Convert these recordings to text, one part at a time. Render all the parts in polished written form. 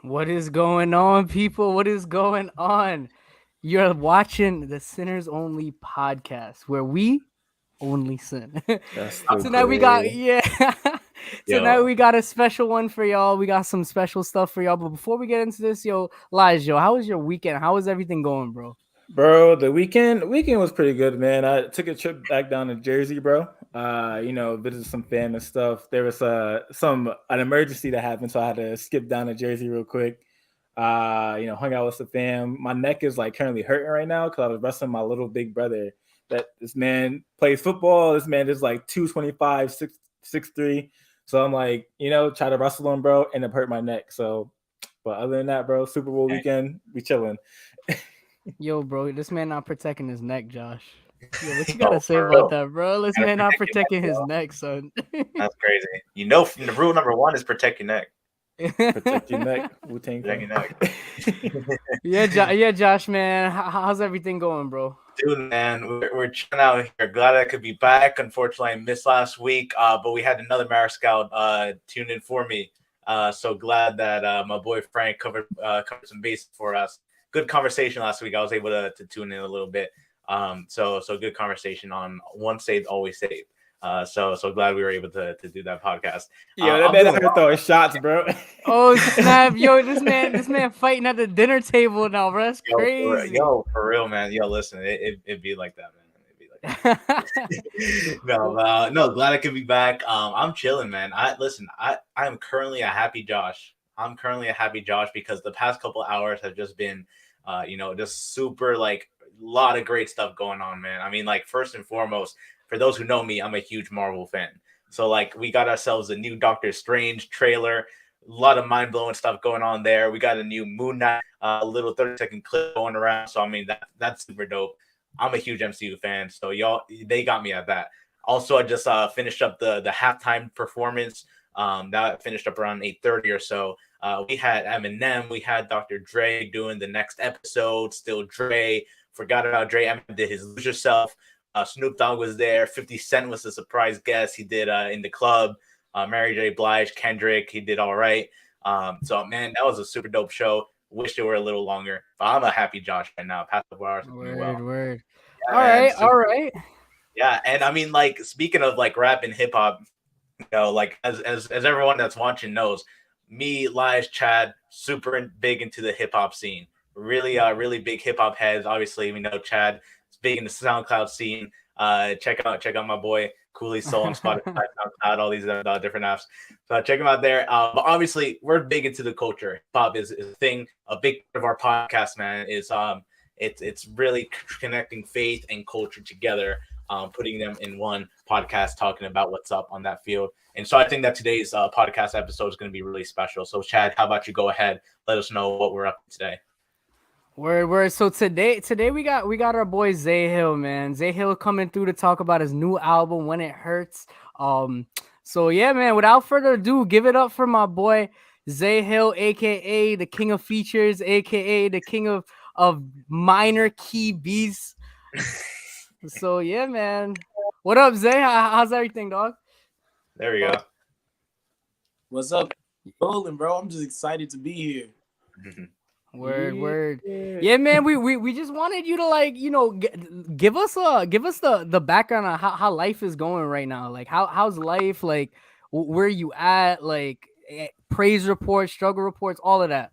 What is going on, people? What is going on? You're watching the Sinners Only podcast where we only sin. That's the Tonight we got, great. yeah. Tonight Yo, we got a special one for y'all. We got some special stuff for y'all. But before we get into this, Lige, how was your weekend? How was everything going, bro? Bro, the weekend was pretty good, man. I took a trip back down to Jersey, bro. Visited some fam and stuff. There was an emergency that happened, so I had to skip down to Jersey real quick. Hung out with the fam. My neck is like currently hurting right now because I was wrestling my little big brother. That this man plays football. This man is like 225, 6'3". So I'm like, try to wrestle him, bro, and it hurt my neck. So, but other than that, bro, Super Bowl weekend, we chilling. Yo, bro, this man not protecting his neck, Josh. Yo, what you yo, gotta say for about real. that, bro? This Gotta man not protect your neck, protecting his yo. neck, son. That's crazy. You know, the rule number one is protect your neck. Protect your neck, Wu-Tang Protect your Clan. neck. Yeah, Josh, man. How's everything going, bro? Dude, man, we're chilling out here. Glad I could be back. Unfortunately, I missed last week, but we had another Mar Scout tune in for me. So glad that my boy Frank covered some bases for us. Good conversation last week. I was able to tune in a little bit. So good conversation on once saved, always saved. So glad we were able to do that podcast. Yo, that I'm man doing out here well. throwing shots, bro. Oh snap, yo, this man fighting at the dinner table now, bro. That's crazy. For real, man. Yo, listen, it'd be like that, man. It'd be like that. No, glad I could be back. I'm chilling, man. I'm currently a happy Josh. I'm currently a happy Josh because the past couple hours have just been, just super like a lot of great stuff going on, man. I mean, like first and foremost, for those who know me, I'm a huge Marvel fan. So like we got ourselves a new Doctor Strange trailer, a lot of mind blowing stuff going on there. We got a new Moon Knight, a little 30-second clip going around. So I mean that's super dope. I'm a huge MCU fan, so they got me at that. Also, I just finished up the halftime performance. That finished up around 8:30 or so. We had Eminem, we had Dr. Dre doing the next episode. Still Dre. Forgot about Dre. Eminem did his Lose Yourself. Snoop Dogg was there. 50 Cent was a surprise guest. He did in the club. Mary J. Blige, Kendrick, he did all right. So man, that was a super dope show. Wish it were a little longer, but I'm a happy Josh right now. Past the bars doing well. Word. Yeah, All man. right, all right. Yeah, and I mean, like speaking of like rap and hip hop, like as everyone that's watching knows, me, Lige, Chad, super big into the hip hop scene. Really big hip hop heads. Obviously, we know Chad is big in the SoundCloud scene. Check out my boy Cooley Soul on Spotify, SoundCloud, all these different apps. So check him out there. But obviously, we're big into the culture. Hip hop is a thing. A big part of our podcast, man, is it's really connecting faith and culture together, putting them in one podcast, talking about what's up on that field. And so I think that today's podcast episode is going to be really special. So Chad, how about you go ahead, let us know what we're up to today. Word. So today we got our boy Xay Hill, man. Xay Hill coming through to talk about his new album, When It Hurts. So yeah, man. Without further ado, give it up for my boy Xay Hill, aka the King of Features, aka the King of minor key beats. So yeah, man. What up, Xay? How's everything, dog? There we go. What's up? Rolling, bro. I'm just excited to be here. Word. Yeah, man. We just wanted you to give us the background on how life is going right now. Like how's life? Like where you at? Like praise reports, struggle reports, all of that.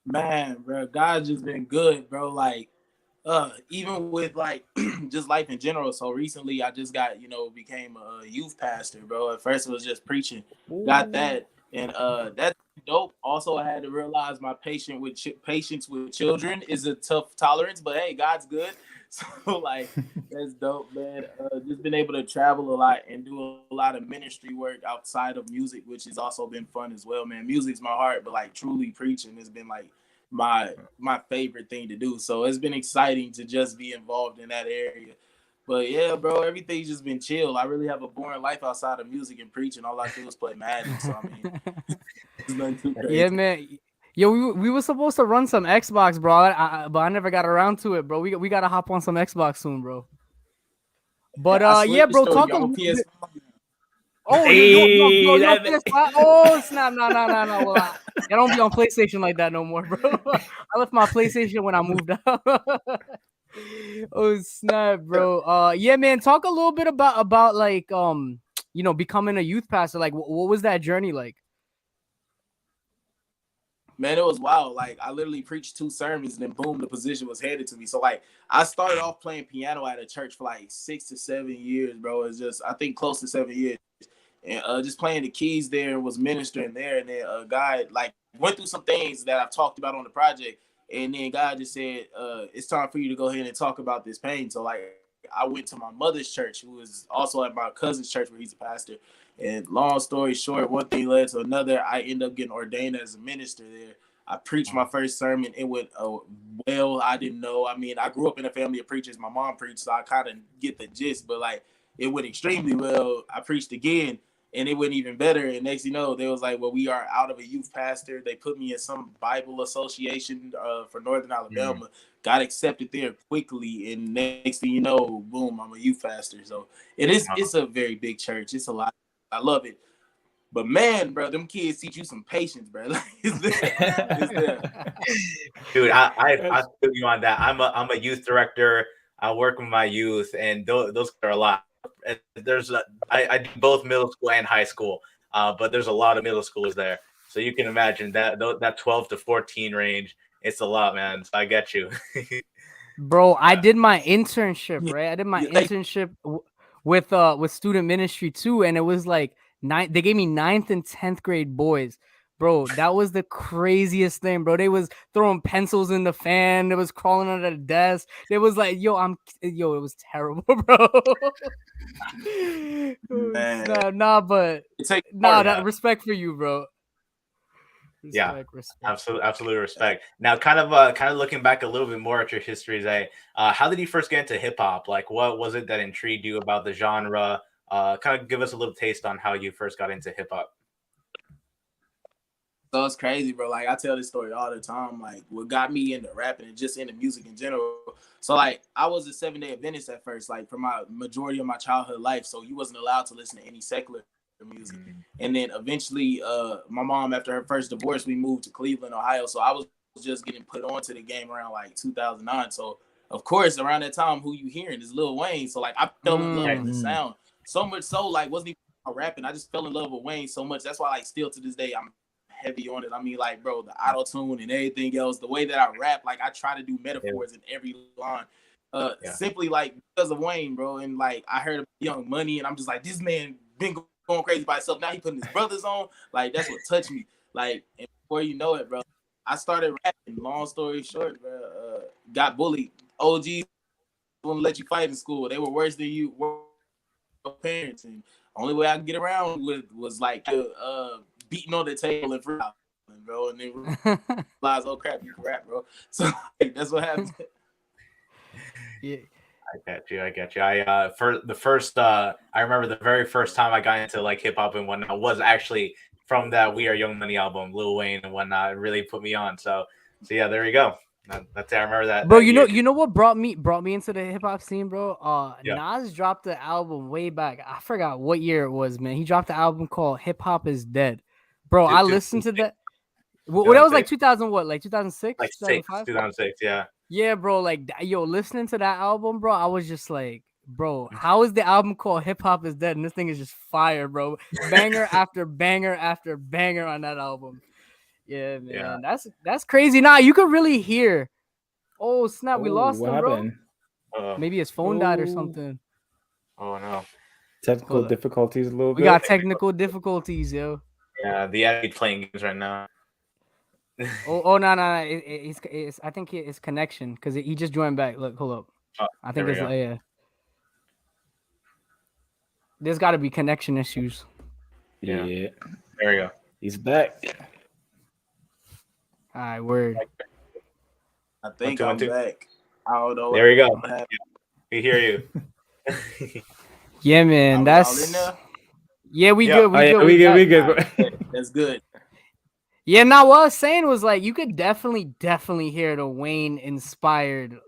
Man, bro, God's just been good, bro. Like, even with like just life in general. So recently I just got, became a youth pastor, bro. At first it was just preaching. Got that. And that's dope. Also, I had to realize my patience with children is a tough tolerance, but hey, God's good. So like that's dope, man. Just been able to travel a lot and do a lot of ministry work outside of music, which has also been fun as well, man. Music's my heart, but like truly preaching has been like my favorite thing to do. So it's been exciting to just be involved in that area. But yeah, bro, everything's just been chill. I really have a boring life outside of music and preaching. All I do is play Madden. So I mean, it's nothing too crazy. Yeah, man. Yo, we were supposed to run some Xbox, bro, but I never got around to it, bro. We gotta hop on some Xbox soon, bro. But yeah, bro, talk a little bit. Oh, Hey, you don't play the spot? Oh, snap. No. Well, I don't be on PlayStation like that no more, bro. I left my PlayStation when I moved out. Oh, snap, bro. Yeah, man. Talk a little bit about like becoming a youth pastor. Like, what was that journey like? Man, it was wild. Like I literally preached 2 sermons, and then boom, the position was handed to me. So like I started off playing piano at a church for like 6 to 7 years, bro. It's just I think close to 7 years, and just playing the keys there, was ministering there, and then God like went through some things that I've talked about on the project, and then God just said, it's time for you to go ahead and talk about this pain. So like I went to my mother's church, who is also at my cousin's church where he's a pastor. And long story short, one thing led to another. I ended up getting ordained as a minister there. I preached my first sermon. It went well. I didn't know. I mean, I grew up in a family of preachers. My mom preached, so I kind of get the gist. But like, it went extremely well. I preached again, and it went even better. And next, they was like, "Well, we are out of a youth pastor." They put me in some Bible association for Northern Alabama. Got accepted there quickly, and next thing you know, boom, I'm a youth pastor. So it's a very big church. It's a lot. I love it. But man, bro, them kids teach you some patience, bro. Like, it's there. Dude, I feel you on that. I'm a youth director. I work with my youth, and those are a lot. I do both middle school and high school, but there's a lot of middle schoolers there. So you can imagine that 12 to 14 range. It's a lot, man. So I get you. Bro, I did my internship, right? I did my internship with student ministry too, and it was like they gave me 9th and 10th grade boys. Bro, that was the craziest thing, bro. They was throwing pencils in the fan. They was crawling under the desk. They was like, it was terrible, bro. Respect for you, bro. Respect. Absolutely respect. Now, kind of looking back a little bit more at your history, Zay, how did you first get into hip hop? Like, what was it that intrigued you about the genre? Kind of give us a little taste on how you first got into hip hop. So it's crazy, bro. Like I tell this story all the time. Like what got me into rapping and just into music in general. So like I was a 7-day Adventist at first, like for my majority of my childhood life. So you wasn't allowed to listen to any secular music. And then eventually my mom, after her first divorce, we moved to Cleveland, Ohio. So I was just getting put onto the game around like 2009. So of course around that time, who you hearing is Lil Wayne. So like I fell in love with the sound so much so like wasn't even rapping. I just fell in love with Wayne so much. That's why like still to this day I'm heavy on it. I mean, like, bro, the auto tune and everything else, the way that I rap, like I try to do metaphors in every line. Simply like because of Wayne, bro. And like I heard of Young Money, and I'm just like, this man been going crazy by himself. Now he putting his brothers on. Like that's what touched me. Like, and before you know it, bro, I started rapping. Long story short, bro, got bullied. OGs wouldn't let you fight in school. They were worse than you, parents, and only way I could get around with was like beating on the table and freestyling, bro, and then realize, oh crap, you can rap, bro. So like, that's what happened. Yeah, I get you. I remember the very first time I got into like hip hop and whatnot was actually from that We Are Young Money album, Lil Wayne and whatnot. It really put me on. So yeah, there you go. That's it. I remember that. Bro, that you know what brought me into the hip hop scene, bro? Nas dropped the album way back. I forgot what year it was, man. He dropped the album called Hip Hop Is Dead. Bro, I listened to that. Well, that was like 2000 what? Like 2006? Like 2006, yeah. Yeah, bro, like listening to that album, bro, I was just like, bro, how is the album called Hip Hop Is Dead and this thing is just fire, bro? Banger after banger after banger on that album. Yeah, man. That's crazy. Nah, you could really hear. Oh, snap, we lost him, bro. Maybe his phone died or something. Oh no. Technical difficulties a little bit. We got technical difficulties, yo. Yeah, the Eddie playing games right now. no. It's I think it's connection because he just joined back. Look, hold up. I think it's yeah. There's got to be connection issues. Yeah. There we go. He's back. All right, word. I think I'm back. I don't know. There we go. We hear you. Yeah, man. That's yeah. We good. We good. That's good. Yeah. Now what I was saying was like you could definitely hear the Wayne inspired,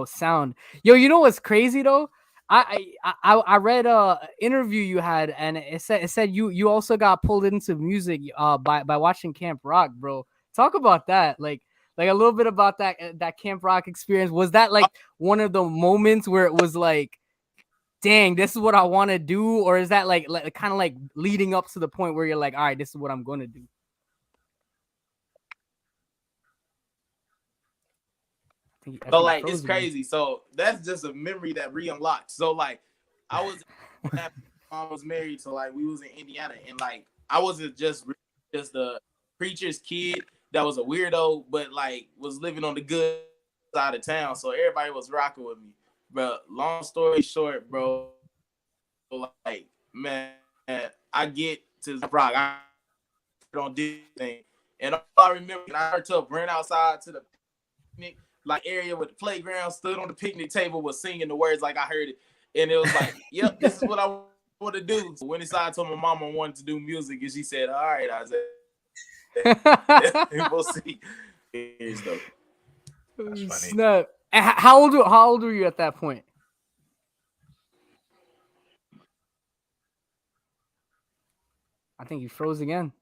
sound. Yo, you know what's crazy though? I read a interview you had, and it said you also got pulled into music by watching Camp Rock, bro. Talk about that, like a little bit about that Camp Rock experience. Was that like one of the moments where it was like, dang, this is what I want to do, or is that like kind of like leading up to the point where you're like, all right, this is what I'm gonna do? I So think he like it's froze again. crazy. So that's just a memory that re-unlocked. So like I was mom was married, so like we was in Indiana, and like I wasn't just the preacher's kid that was a weirdo, but like was living on the good side of town. So everybody was rocking with me. But long story short, bro, like man, I get to rock. I don't do anything. And all I remember, I heard to ran outside to the picnic like area with the playground, stood on the picnic table, was singing the words like I heard it, and it was like, "Yep, this is what I want to do." So went inside, told my mom I wanted to do music, and she said, "All right, Isaiah, we'll see." Here's though. That's funny. Snap. And how old were you at that point? I think you froze again.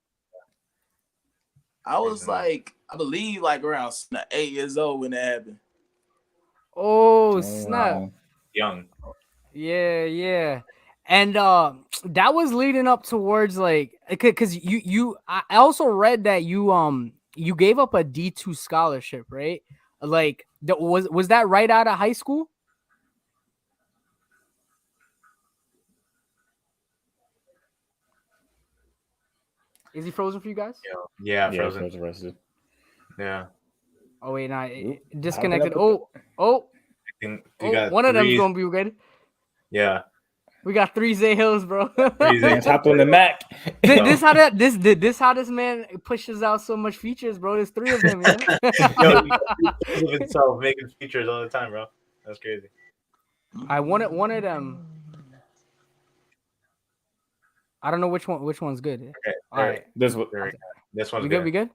I was like, I believe like around 8 years old when that happened. Oh snap. Wow. Young. Yeah. And that was leading up towards like, because I also read that you gave up a D2 scholarship, right? Like was that right out of high school? Is he frozen for you guys? Yeah, Yeah, Frozen. arrested. Yeah. Oh wait, nah, Oop, it how disconnected. can I put Oh, I think you got one of them's three. gonna be good. Yeah. We got three Xay Hills, bro. Three Man's Xay hopped on the Mac. This how that this how this man pushes out so much features, bro. There's three of him, Yo, yeah. he of himself making features all the time, bro. That's crazy. I wanted one of them. I don't know which one's good. Okay. All right, This one, There we go. This one's we good. good. We good.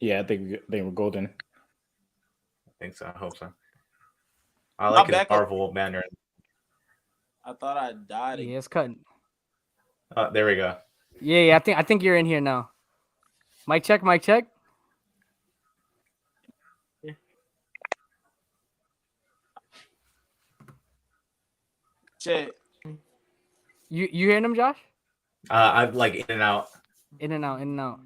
yeah, I think they were golden. I think so. I hope so. I My like his backup. powerful banner. I thought I died. Yeah, it's cutting. There we go. Yeah. I think you're in here now. Mic check. Mic check. Check. You hearing him, Josh? I'm like in and out. In and out. In and out.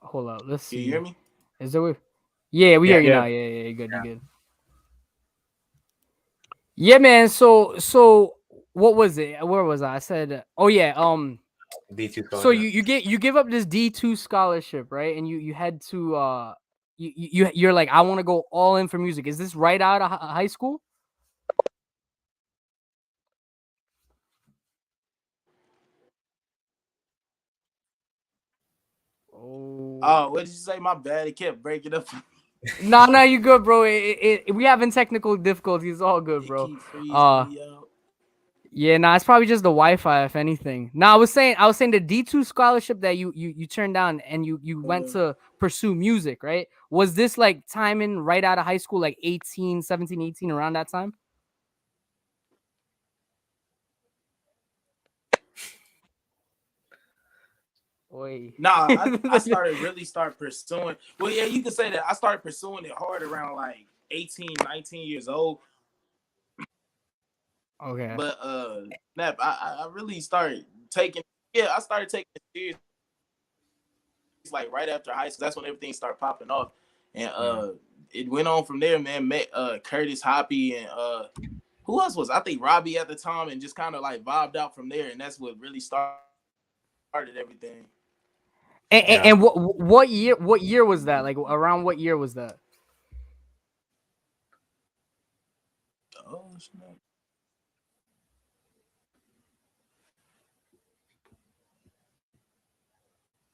Hold up. Let's Can see. you hear me? Is there? Yeah, we Yeah, hear you yeah. now. Yeah. You good. You good. Yeah, man. So what was it? Where was I? I said, oh yeah. D2 So scholarship. you give up this D2 scholarship, right? And you head to you're like, I want to go all in for music. Is this right out of high school? Oh, what did you say? My bad. It kept breaking up. Nah, you good, bro. We having technical difficulties. It's all good, It bro. keep freezing me out. Yeah, nah, it's probably just the Wi-Fi, if anything. Nah, I was saying the D2 scholarship that you turned down and you went to pursue music, right? Was this like timing right out of high school, like 18, 17, 18, around that time? Oi. Nah, I start pursuing. Well, yeah, you could say that. I started pursuing it hard around like 18, 19 years old. Okay. But snap, I really started taking. Yeah, I started taking it serious like right after high school. That's when everything started popping off, and it went on from there. Man, met Curtis Hoppy and who else was I think Robbie at the time, and just kind of like vibed out from there, and that's what really started everything. And what year was that? Like around what year was that? Oh snap.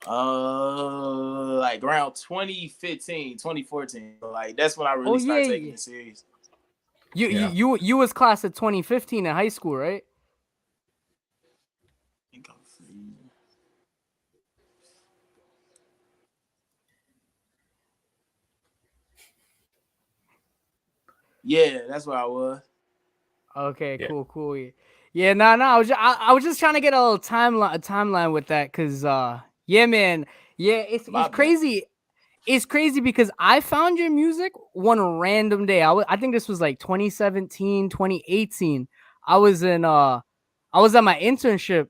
Like around 2015, 2014. So like that's when I really started taking it serious. You was class of 2015 in high school, right? I think I'm freezing. Yeah, that's where I was. Okay, Yeah. cool. Yeah, no. I was just trying to get a little timeline with that, cause yeah, man, yeah, My it's bad. crazy. It's crazy because I found your music one random day. I think this was like 2017, 2018. I was in I was at my internship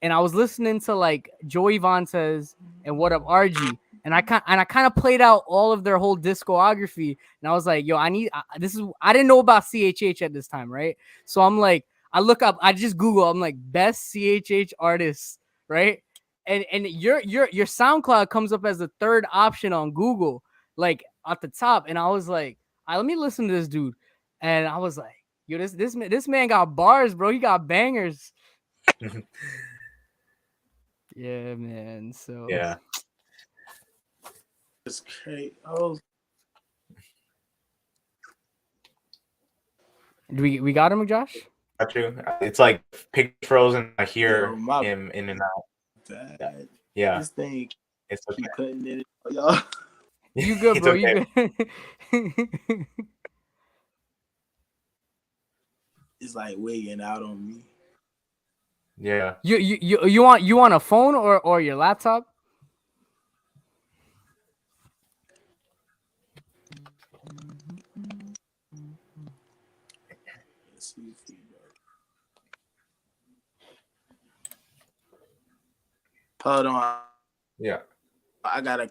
and I was listening to like Joey Vantes and What Up RG. And I kind of played out all of their whole discography, and I was like, "Yo, this is." I didn't know about CHH at this time, right? So I'm like, I look up, I just Google, I'm like, best CHH artists, right? And your SoundCloud comes up as the third option on Google, like at the top. And I was like, all right, let me listen to this dude. And I was like, yo, this man got bars, bro. He got bangers. Yeah, man. So Yeah. It's crazy. Oh, we got him, Josh? Got you. It's like picture frozen. I yo, hear my him in and out. bad. Yeah. This thing It's okay. keep cutting it, y'all. You good, It's bro? okay. You good? It's like wigging out on me. Yeah. You want a phone or your laptop? Let's see if we go. Hold on. Yeah. I gotta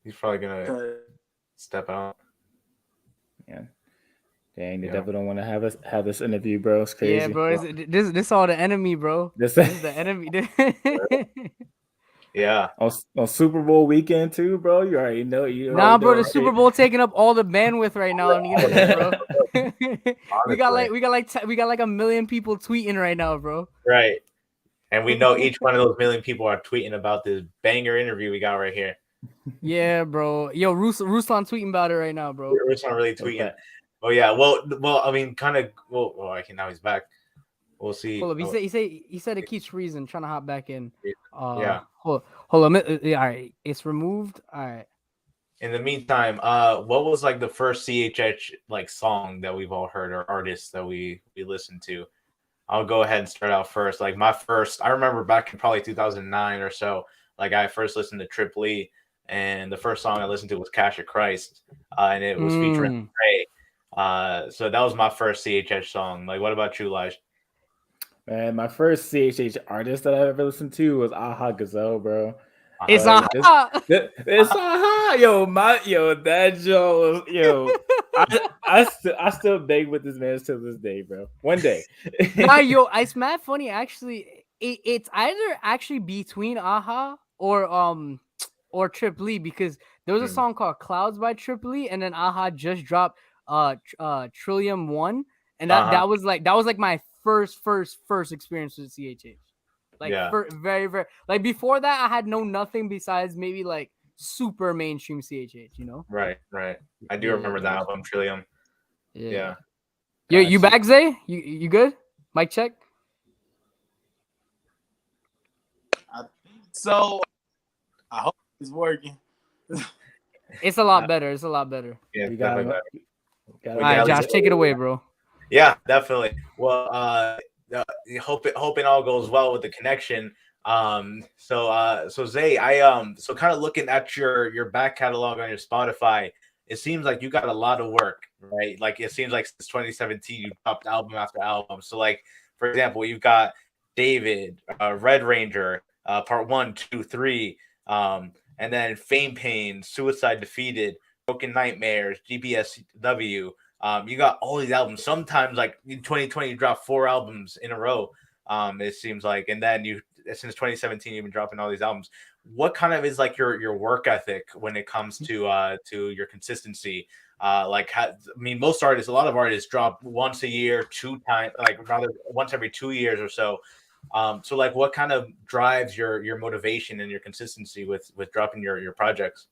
He's probably gonna cut. step out. Yeah. Dang, the Yeah. devil don't want to have this interview, bro. It's crazy. Yeah, bro. This all the enemy, bro. This This is the enemy. Yeah. on Super Bowl weekend too, bro. You already know. Nah, bro, the Super Bowl taking up all the bandwidth right now on the internet, bro. we got like a million people tweeting right now, bro. Right. And we know each one of those million people are tweeting about this banger interview we got right here. Yeah, bro. Yo, Ruslan tweeting about it right now, bro. We're not really tweeting. Oh yeah. Well. I mean, kind of. Well. I can now he's back. We'll see. Hold up. He said it keeps freezing. Trying to hop back in. Yeah. Hold on. All right. It's removed. All right. In the meantime, what was like the first CHH like song that we've all heard or artist that we listened to? I'll go ahead and start out first. Like my first, I remember back in probably 2009 or so. Like I first listened to Trip Lee, and the first song I listened to was Cash of Christ, and it was featuring Ray. So that was my first CHH song. Like, what about you, Lige? Man, my first CHH artist that I ever listened to was Aha Gazelle, bro. It's Like, Aha. It's Aha, yo, that Joe, yo. I still beg with this man till this day, bro. One day. Nah, yo, it's mad funny. Actually, it's either actually between Aha or Trip Lee, because there was a song called Clouds by Trip Lee, and then Aha just dropped Trillium 1, and that was like my first experience with CHH. Like very, very, like before that I had nothing besides maybe like super mainstream CHH, you know? Right. I do remember that album, Trillium. Yeah. You back, Zay? You good? Mic check. So I hope it's working. It's a lot better. It's a lot better. Yeah, You definitely got All right, Josh, take it away, bro. Yeah, definitely. Well, hoping all goes well with the connection. So Zay, so kind of looking at your back catalog on your Spotify, it seems like you got a lot of work, right? Like it seems like since 2017 you dropped album after album. So like for example, you've got David, Red Ranger, part 1, 2, 3, and then Fame Pain, Suicide Defeated, Broken Nightmares, GBSW. You got all these albums. Sometimes, like in 2020, you dropped 4 albums in a row. It seems like, and then you since 2017, you've been dropping all these albums. What kind of is like your work ethic when it comes to your consistency? A lot of artists drop once a year, 2 times, like rather once every 2 years or so. So like, what kind of drives your motivation and your consistency with dropping your projects?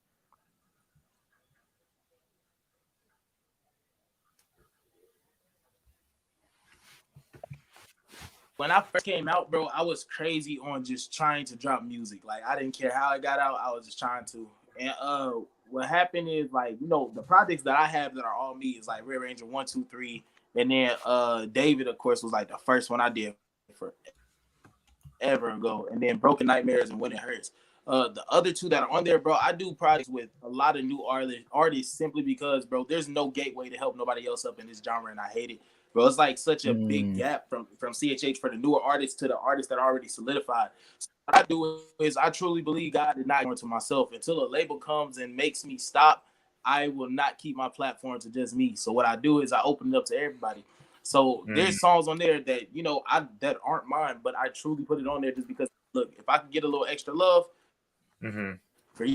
When I first came out, bro, I was crazy on just trying to drop music. Like I didn't care how it got out, I was just trying to. And what happened is like, the projects that I have that are all me is like Red Ranger 1, 2, 3, and then David, of course, was like the first one I did forever ago, and then Broken Nightmares and When It Hurts. The other two that are on there, bro, I do projects with a lot of new artists simply because, bro, there's no gateway to help nobody else up in this genre, and I hate it, bro. It's like such a big gap from CHH for the newer artists to the artists that are already solidified. So what I do is I truly believe God did not go into myself until a label comes and makes me stop. I will not keep my platform to just me. So what I do is I open it up to everybody. So there's songs on there that that aren't mine, but I truly put it on there just because. Look, if I can get a little extra love for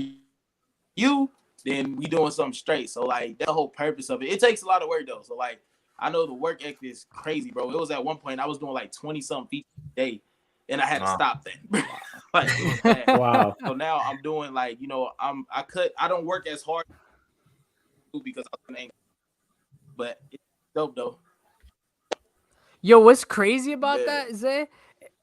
you, then we doing something straight. So like that's the whole purpose of it. It takes a lot of work though. So like I know the work ethic is crazy, bro. It was at one point I was doing like 20-something features a day, and I had to stop that. Like it was bad. Wow. So now I'm doing like I don't work as hard because I'm angry, but it's dope though. Yo, what's crazy about that, Zay,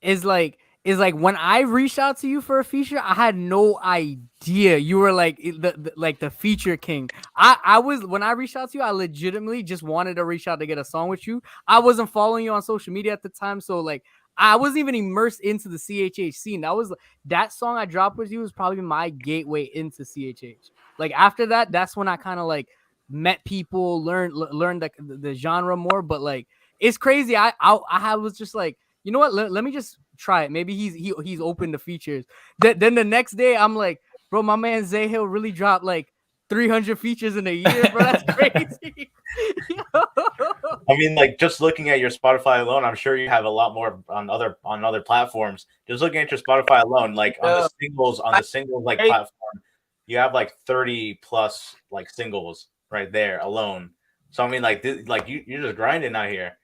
is like when I reached out to you for a feature, I had no idea you were like the feature king. I was when I reached out to you, I legitimately just wanted to reach out to get a song with you. I wasn't following you on social media at the time, so like I wasn't even immersed into the CHH scene. That song I dropped with you was probably my gateway into CHH. Like after that, that's when I kind of like met people, learned the genre more. But like it's crazy. I was just like, you know what? Let me just try it. Maybe he's open to features. Then the next day, I'm like, bro, my man Xay Hill really dropped like 300 features in a year, bro. That's crazy. I mean, like just looking at your Spotify alone, I'm sure you have a lot more on other platforms. Just looking at your Spotify alone, like on the singles like platform, you have like 30 plus like singles right there alone. So I mean, like you're just grinding out here.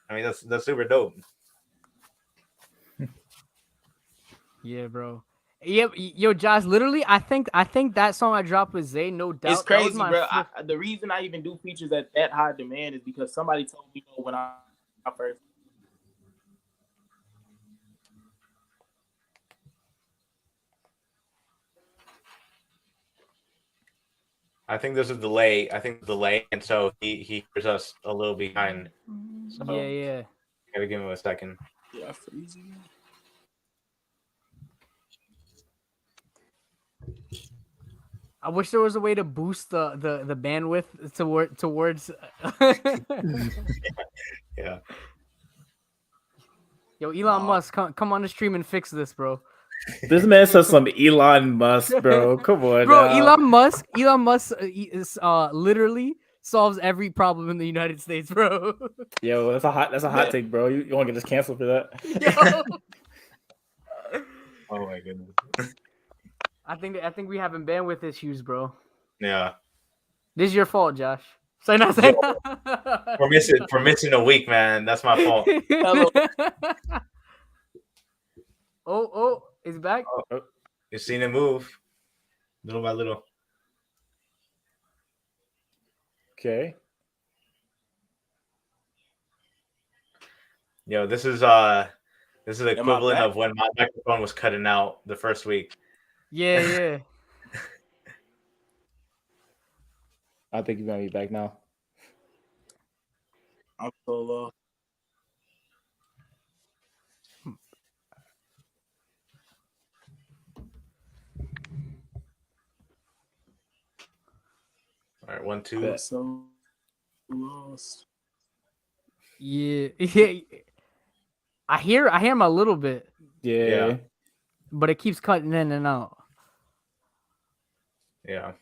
I mean, that's super dope. Yeah, bro. Yeah, yo, Josh. Literally, I think that song I dropped with Zay, no doubt. It's crazy, bro. The reason I even do features at that high demand is because somebody told me when I first. I think there's a delay. And so he hears us a little behind. So yeah. Gotta give him a second. Yeah, freezing. I wish there was a way to boost the bandwidth towards. Yeah. Yo, Elon Musk, come on the stream and fix this, bro. This man says some Elon Musk, bro. Come on, bro. Now. Elon Musk is literally solves every problem in the United States, bro. Yo, that's a hot take, bro. You want to get us canceled for that? Oh my goodness. I think we having bandwidth issues, bro. Yeah. This is your fault, Josh. For missing a week, man. That's my fault. Oh, it's back. Oh, you've seen it move little by little. Okay. Yo, this is equivalent of when my microphone was cutting out the first week. Yeah. I think you're gonna be back now. I'm so low. All right, 1, 2. So lost. Yeah. I hear him a little bit. Yeah. But it keeps cutting in and out. Yeah.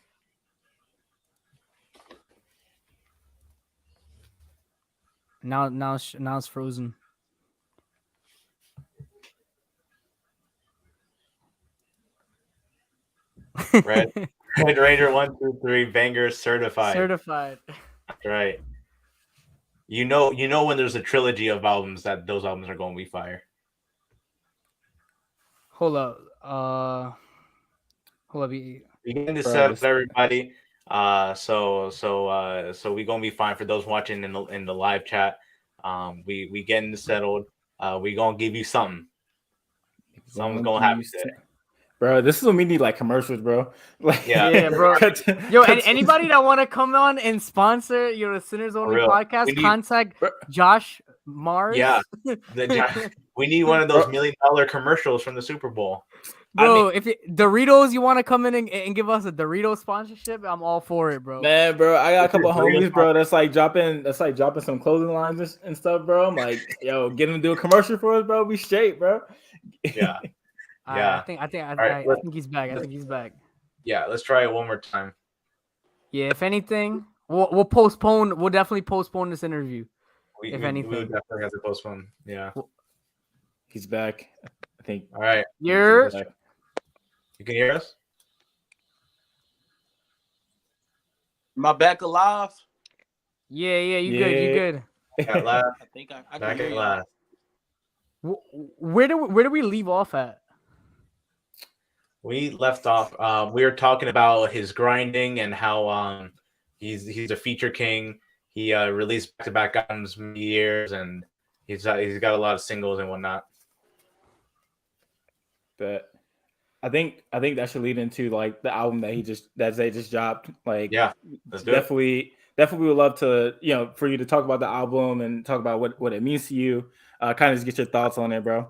Now it's frozen. Red Ranger 1, 2, 3 bangers certified. That's right. You know when there's a trilogy of albums that those albums are going to be fire. Hold up. We getting this set up, everybody. So we gonna be fine for those watching in the live chat. We getting this settled. We gonna give you something. Something's gonna happen today. Bro, this is when we need like commercials, bro. Like, Yeah, bro. cut- Yo, cut- anybody that want to come on and sponsor the Sinners For Only real. podcast, We need, contact Bro. Josh Mars. yeah, we need one of those Bro. $1 million commercials from the Super Bowl. Bro, if Doritos, you want to come in and give us a Dorito sponsorship, I'm all for it, bro. Man, bro, I got a couple of Doritos homies, bro. That's like dropping some clothing lines and stuff, bro. I'm like, yo, get them to do a commercial for us, bro. We straight, bro. Yeah, yeah. I right, think he's back. I think he's back. Yeah, let's try it one more time. Yeah, if anything, we'll postpone. We'll definitely postpone this interview. We If would anything. definitely have to postpone. Yeah. He's back. I think. All right. You're He's back. You can hear us? Am I back alive? yeah, you good, you good. At last, I think I back can hear at you. last. Where do we leave off at? We left off. We were talking about his grinding and how he's a feature king. He released back-to-back albums many years, and he's got a lot of singles and whatnot. But I think that should lead into like the album that Zay just dropped. Like, Yeah, let's do it. definitely would love to, for you to talk about the album and talk about what it means to you. Kind of just get your thoughts on it, bro.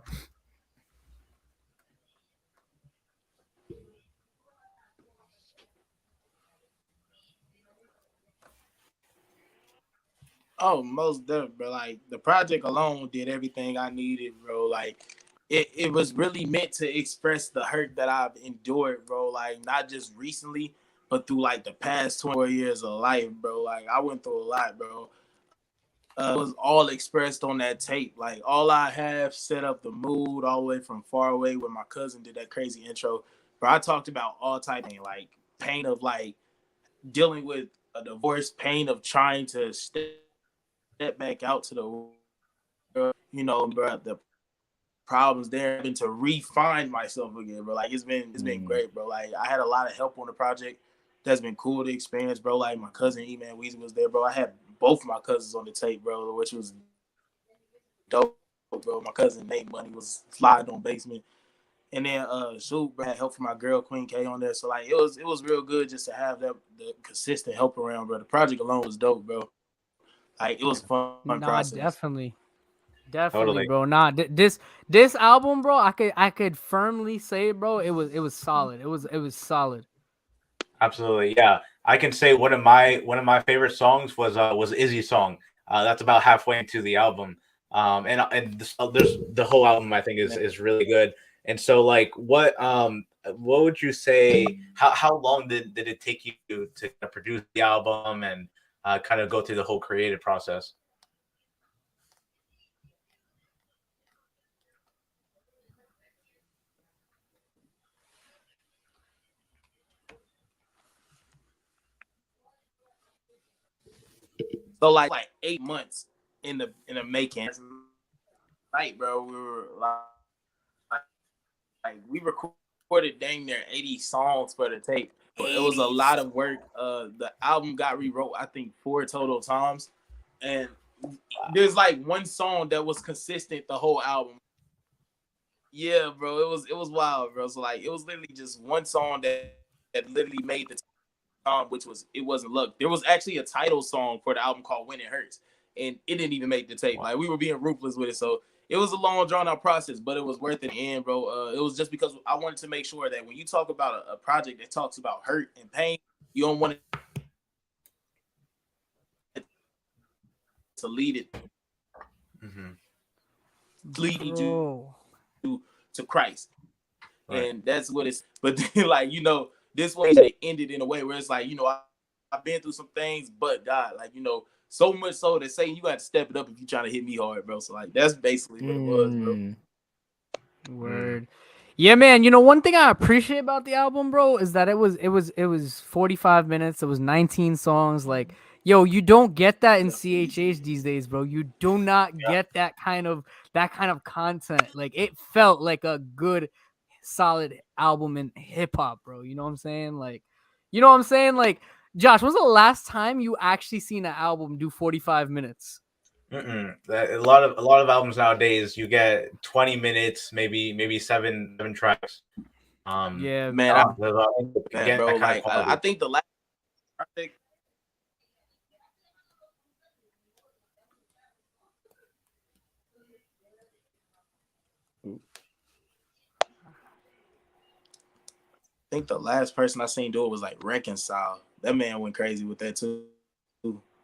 Oh, most definitely, bro. Like the project alone did everything I needed, bro. Like it was really meant to express the hurt that I've endured, bro. Like not just recently, but through like the past 24 years of life, bro. Like I went through a lot, bro. It was all expressed on that tape. Like all I have set up the mood all the way from Far Away when my cousin did that crazy intro. But I talked about all type of like pain of like dealing with a divorce, pain of trying to step back out to the world, bro, the problems there, and to refine myself again, bro. Like it's been great, bro. Like I had a lot of help on the project. That's been cool to experience, bro. Like my cousin E-Man Weezy was there, bro. I had both my cousins on the tape, bro, which was dope, bro. My cousin Nate Money was sliding on basement. And then bro, had help from my girl Queen K on there. So like it was real good just to have the consistent help around, bro. The project alone was dope, bro. Like it was fun process. Definitely, Totally. bro. Nah, this album, bro, I could firmly say, bro, it was solid. It was solid. Absolutely, yeah. I can say one of my favorite songs was Izzy's song. That's about halfway into the album. There's the whole album I think is really good. And so like what would you say? How long did it take you to produce the album and kind of go through the whole creative process? So like 8 months in the making. Night, bro, we were like we recorded dang near 80 songs for the tape. But it was a lot of work. The album got rewrote, I think, 4 total times. And there's like one song that was consistent the whole album. Yeah, bro, it was wild, bro. So like it was literally just one song that literally made the which was it wasn't luck. There was actually a title song for the album called When It Hurts, and it didn't even make the tape. Like we were being ruthless with it, so it was a long drawn out process, but it was worth it in the end, bro. It was just because I wanted to make sure that when you talk about a project that talks about hurt and pain, you don't want it to lead it, lead you to Christ, right. And that's what it's. But then, like this way they ended in a way where it's like I've been through some things, but God, like so much so that saying you got to step it up if you're trying to hit me hard, bro. So like that's basically what it was, bro. Word. Yeah, man. One thing I appreciate about the album, bro, is that it was 45 minutes. It was 19 songs. Like, yo, you don't get that in CHH these days, bro. You do not get that kind of content. Like, it felt like a good, solid album in hip hop, bro. You know what I'm saying? Like, Josh, when's the last time you actually seen an album do 45 minutes? A lot of albums nowadays you get 20 minutes, maybe seven tracks. Yeah, Man, Again, bro, that kind of like I quality. think the last project. I think the last person I seen do it was like Reconcile. That man went crazy with that too.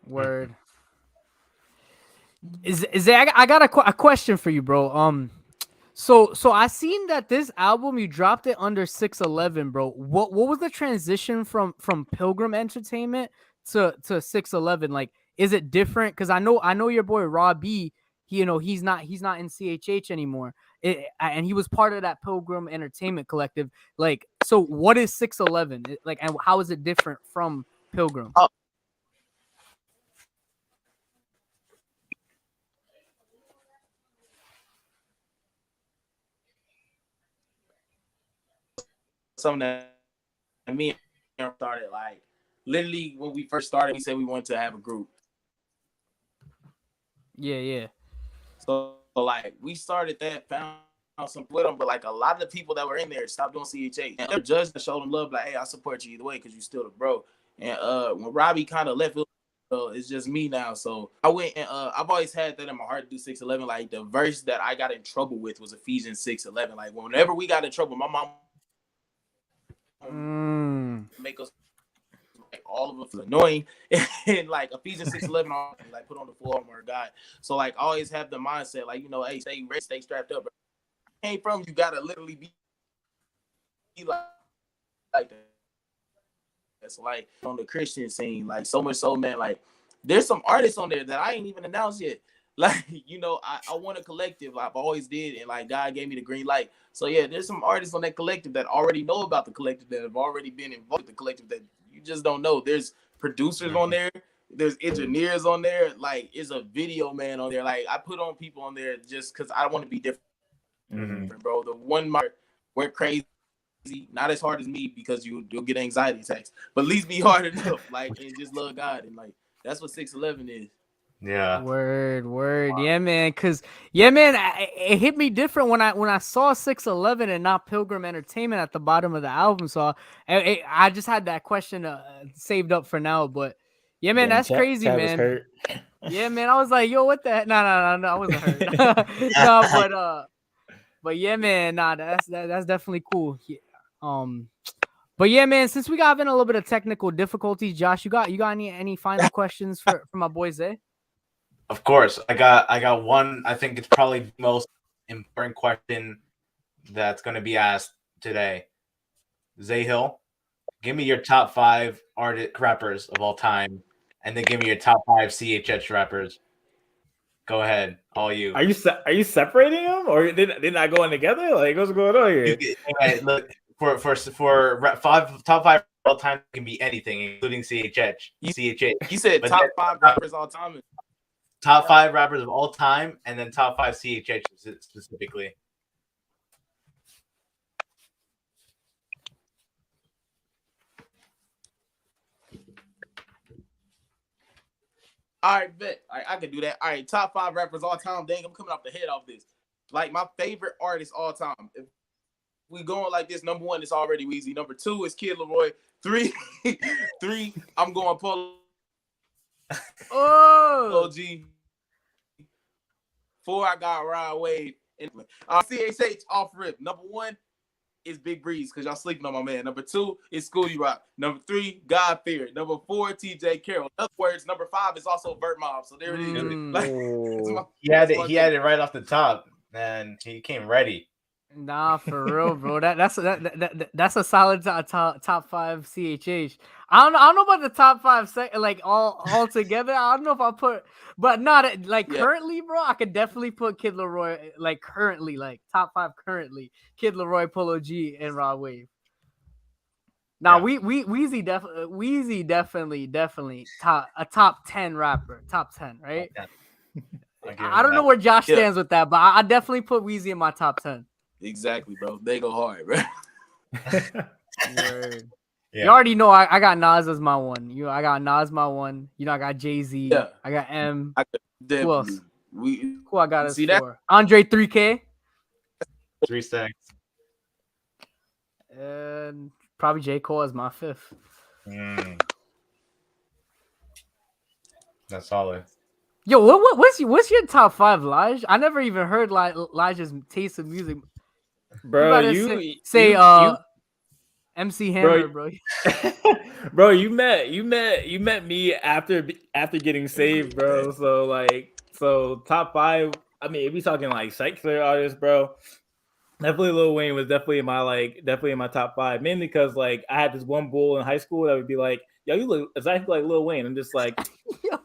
word. Is there, I got a question for you, bro. So I seen that this album you dropped it under 611, bro. What was the transition from Pilgrim Entertainment to 611? Like, is it different? Because I know your boy Rob B. He's not in CHH anymore. And he was part of that Pilgrim Entertainment collective. Like, so what is 611? Like, and how is it different from Pilgrim? Oh, something that me and him started like literally when we first started. We said we wanted to have a group. Yeah. So like we started that, found some with them, but like a lot of the people that were in there stopped doing CHA. And they're judges that showed them love, like, hey, I support you either way because you still the bro. And when Robbie kind of left, it's just me now. So I went and I've always had that in my heart to do 611. Like the verse that I got in trouble with was Ephesians 6:11. Like whenever we got in trouble, my mom make us like all of us annoying and like Ephesians 6:11 like put on the full armor of God. So like I always have the mindset like, you know, hey, stay ready, stay strapped up. Came from, you gotta literally be like that. It's like on the Christian scene, like so much so, man. Like there's some artists on there that I ain't even announced yet. Like, you know, I want a collective. I've always did, and like God gave me the green light. So yeah, there's some artists on that collective that already know about the collective, that have already been involved with the collective that you just don't know. There's producers on there, there's engineers on there, like is a video man on there. Like I put on people on there just because I want to be different, bro. The one went crazy. Not as hard as me because you'll get anxiety attacks, but at least be hard enough, like, and just love God, and like that's what 611 is. Yeah. Word. Yeah, man. It hit me different when I saw 611 and not Pilgrim Entertainment at the bottom of the album. So I just had that question saved up for now. But yeah, man, that's crazy, Chad was man. hurt. Yeah, man. I was like, yo, what the heck? No, I wasn't hurt. But yeah, man. Nah, that's definitely cool. Yeah. But yeah, man. Since we got having a little bit of technical difficulties, Josh, you got any final questions for my boy Zay? Of course, I got one. I think it's probably the most important question that's going to be asked today. Xay Hill, give me your top 5 rappers of all time, and then give me your top 5 CHH rappers. Go ahead, all you. Are you separating them, or they're not going together? Like what's going on here? Look, for top 5 all time can be anything, including CHH. CHH. You said But top then, 5 rappers all time. Top 5 rappers of all time, and then top 5 CHH specifically. All right, bet. All right, I can do that. All right, top 5 rappers all time. Dang, I'm coming off the head off this. Like my favorite artist all time. If we going like this, number 1 is already Weezy. Number 2 is Kid Leroy. 3, I'm going Polo. OG. 4, I got Rod Wave. CHH off rip. Number 1 is Big Breeze because y'all sleeping on my man. Number 2 is Schoolie Rock. Number 3, God Fear. Number 4, TJ Carroll. In other words, number 5 is also Vert Mob. So there it is. Like, he had it right off the top, and he came ready. Nah, for real, bro. That's a solid top 5 CHH. I don't know about the top 5 like all together. I don't know if I put, but not like currently, bro. I could definitely put Kid Leroy like currently, like top 5 currently. Kid Leroy, Polo G, and Raw Wave. Now Weezy definitely top 10 rapper, top 10, right? I don't know where Josh stands with that, but I definitely put Weezy in my top 10. Exactly, bro. They go hard, bro. Word. Yeah. You already know I got Nas as my one. I got Nas my one. I got Jay-Z. Yeah. I got M. Who else? Who I got as 4? Andre 3K. 3 Stacks. And probably J. Cole as my fifth. Mm, that's solid. Yo, what's your top five, Lige? I never even heard Lige's taste of music. You Bro. gotta say MC Bro. Hammer, bro. Bro, you met me after getting saved, bro. So top five. I mean, if we talking like secular artists, bro, definitely Lil Wayne was definitely in my top five. Mainly because like I had this one bull in high school that would be like, "Yo, you look exactly like Lil Wayne." I'm just like,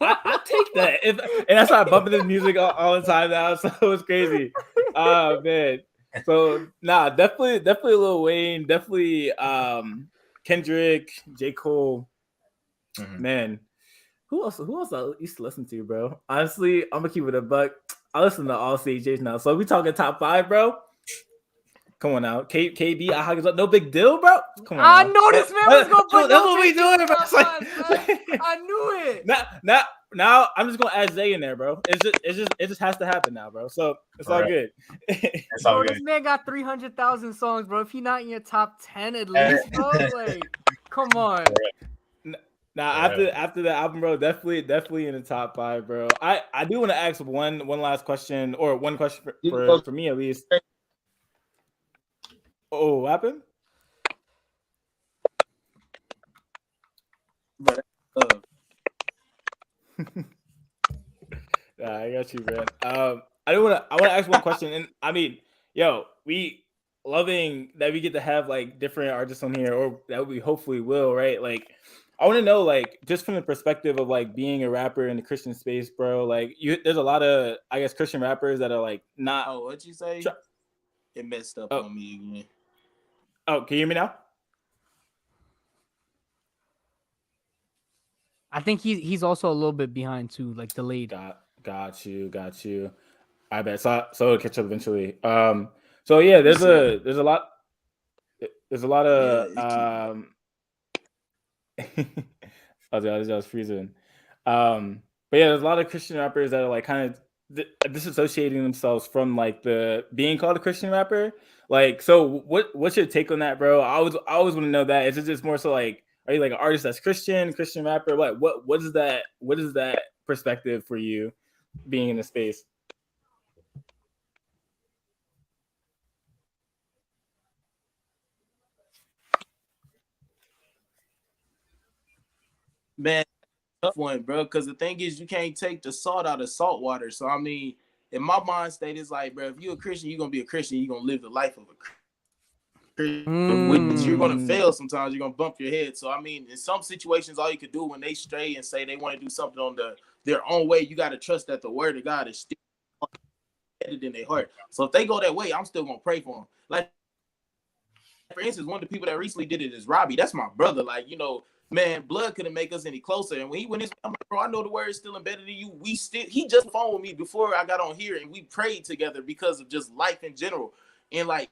I take that, and I started bumping his music all the time now. So it was crazy. Man. So definitely Lil Wayne, definitely Kendrick, J. Cole, man. Who else I used to listen to, bro? Honestly, I'm gonna keep it a buck. I listen to all CJs now. So we talking top five, bro. Come on now. KB, no big deal, bro. Come on. I now. know this man was gonna put that's no what we big deal doing, bro. top five, son. I knew it. Now I'm just gonna add Zay in there, bro. It just has to happen now, bro. So it's all good. It's all Bro, good. this man got 300,000 songs, bro. If he not in your top 10 at least, bro, like, come on. Now after the album, bro, definitely in the top five, bro. I do want to ask one last question, or one question for me at least. Oh, what happened? I got you, man. I want to ask one question, and I mean, yo, we loving that we get to have like different artists on here, or that we hopefully will, right? Like, I want to know, like, just from the perspective of like being a rapper in the Christian space, bro. Like, there's a lot of, I guess, Christian rappers that are like not. Oh, what'd you say? It messed up on me again. Oh, can you hear me now? I think he's also a little bit behind too, like delayed. Got you. I bet. So it'll catch up eventually. So yeah, there's a lot of I was freezing. But yeah, there's a lot of Christian rappers that are like kind of disassociating themselves from like the being called a Christian rapper. Like, so what's your take on that, bro? I always want to know that. Is it just more so like, are you like an artist that's Christian rapper? What is that perspective for you being in the space? Man, tough one, bro. Because the thing is, you can't take the salt out of salt water. So I mean, in my mind state, it's like, bro, if you're a Christian, you're gonna be a Christian. You're gonna live the life of a Christian. Which you're gonna fail sometimes. You're gonna bump your head. So I mean, in some situations, all you could do when they stray and say they want to do something on their own way, you got to trust that the word of God is still embedded in their heart. So if they go that way, I'm still gonna pray for them. Like, for instance, one of the people that recently did it is Robbie. That's my brother. Like, you know, man, blood couldn't make us any closer. And when he went, I'm like, bro, I know the word is still embedded in you. He just phoned with me before I got on here, and we prayed together because of just life in general. And like,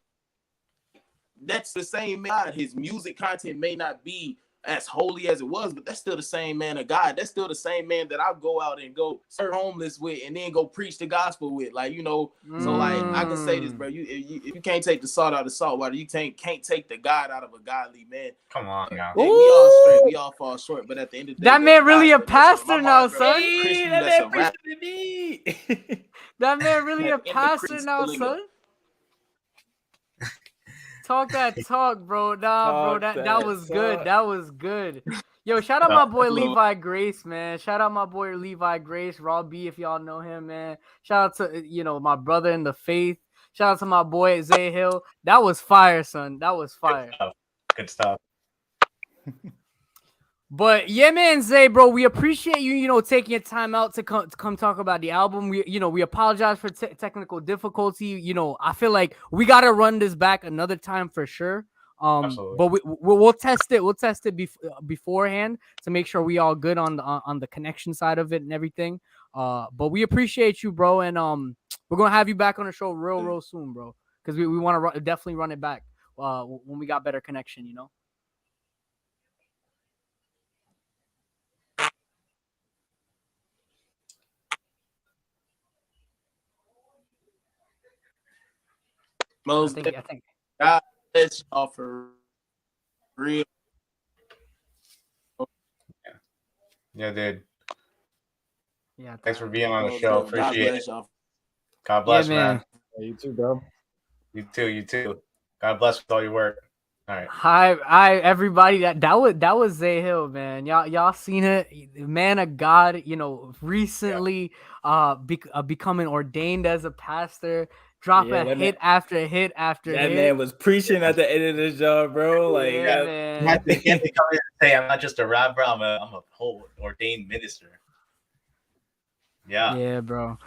that's the same man. His music content may not be as holy as it was, but that's still the same man of God. That's still the same man that I'll go out and go serve homeless with and then go preach the gospel with. Like, you know, so like I can say this, bro. If you can't take the salt out of salt water, you can't take the God out of a godly man. Come on now. We all straight, we all fall short, but at the end of the day, that man really a pastor now, son. That man really a pastor now, son. Talk that talk, bro. Nah, bro, that was good. That was good. Yo, shout out my boy Levi Grace, man. Shout out my boy Levi Grace, Raw B, if y'all know him, man. Shout out to, you know, my brother in the faith. Shout out to my boy Xay Hill. That was fire, son. That was fire. Good stuff. But yeah, man, Zay, bro, we appreciate you, you know, taking your time out to come talk about the album. We apologize for technical difficulty. You know, I feel like we gotta run this back another time for sure. But we'll test it. We'll test it beforehand to make sure we all good on the connection side of it and everything. But we appreciate you, bro, and we're gonna have you back on the show real soon, bro, because we want to definitely run it back when we got better connection, you know. Most I think God bless y'all for real. Yeah, dude. Yeah, Thanks for being on the Most show. definitely. God Appreciate bless it. y'all. God yeah, bless, man. man. You too, bro. You too. You too. God bless with all your work. All right. Hi, everybody. That was Xay Hill, man. Y'all seen it? Man of God, recently becoming ordained as a pastor, dropping Yeah, that man, hit after hit after that hit. man was preaching at the end of this job, bro. Like, Yeah, that, man. You have to come in and say I'm not just a rapper. I'm a whole ordained minister. Yeah. Yeah, bro.